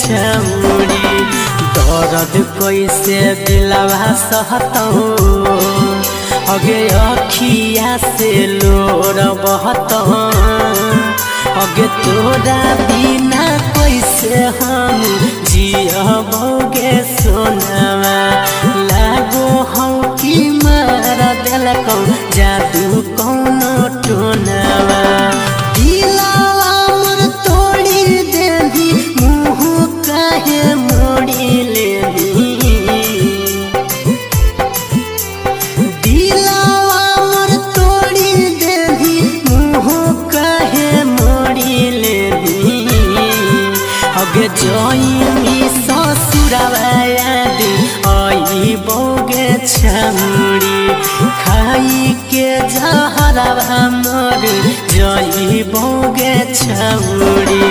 छौरी दर्द कैसे दिलवा सहतौ अगे अखिया से लोर बहतौ अगे तोरा बिना कैसे हम जियबोगे सोनावा लागो हम की मार देलकौ जादू कौनो टोनावा दिलवा मोर तोड़ी देली मुँह काहे मोड़ी लेली दिलवा मोर तोड़ी देली मुँह काहे मोड़ी लेली अगे जोई ससुरवा याद आइबोगे छौरी खाई के जहरवा मोर जाइबोगे छौरी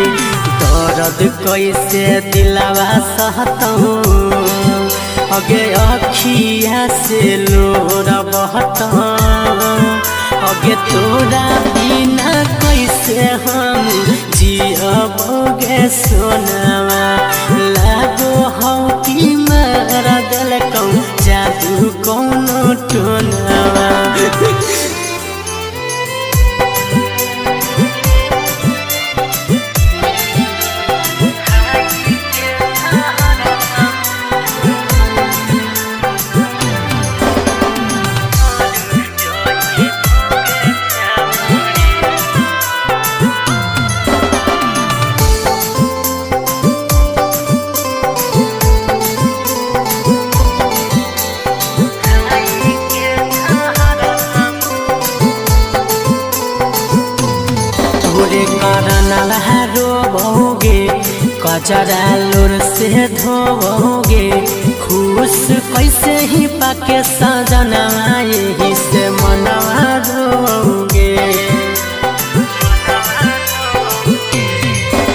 दर्द कैसे दिलवा सहतौ अगे अखिया से लोर बहतौ अगे तोरा बिना कैसे हम जियबोगे सोनावा लागो हौ की मार देलकौ जादू कौनो टोनावा रोबोगे कचरा लोर से धोबोगे खुश कैसे ही पाके सजना यही से मनवा रोगे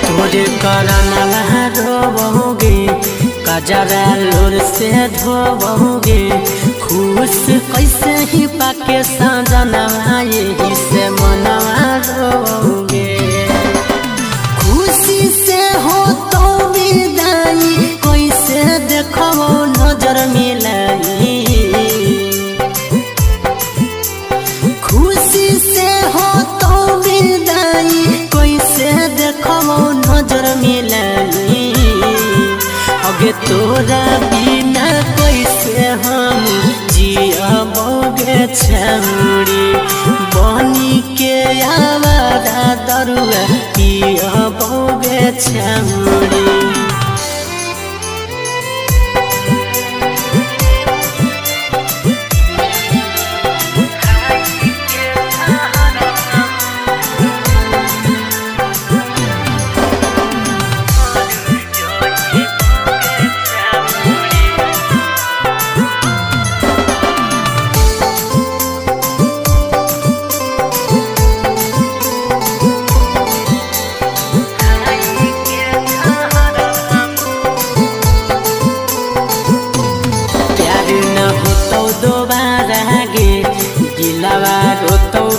तोरे करना रोबोगे कचरा लोर से धोबोगे खुश कैसे ही पाके सजना यही से मनवा रोगे खुशी से हो तो विदाई कैसे देखो नजर मिलाई खुशी से हो तो विदाई कैसे देखो नजर मिलाई अगे तोरा बिना कैसे हम जियबोगे छौरी बनी के आवारा दरुआ पियबोगे छौरी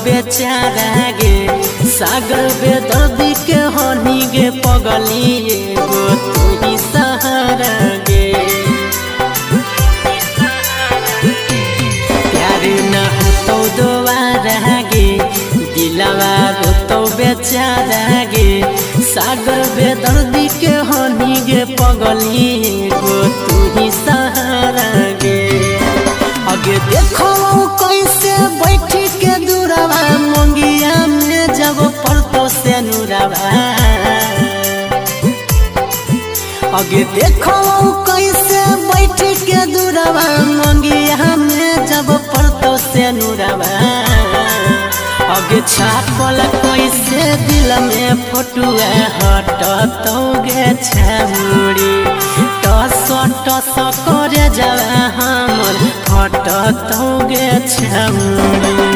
बेचारा गे सागर बेदर्दी के हनी गे पगली एगो तू ही सहारा गे प्यार न होतो दोबारा गे दिलवा रोतो बेचारा गे सागर बेदर्दी के हनी गे पगली एगो तू ही सहारा गे अगे देखो कैसे बैठ के दूरवा मंगिया में जब पड़तो से नूरवा अगे देखो कैसे बैठ के दूरवा मंगिया में जब पड़तो से नूरवा अगे छापल कैसे दिल में फोटुआ हटतोगे छौरी टस टस करे जावा हमर फटतोगे छौरी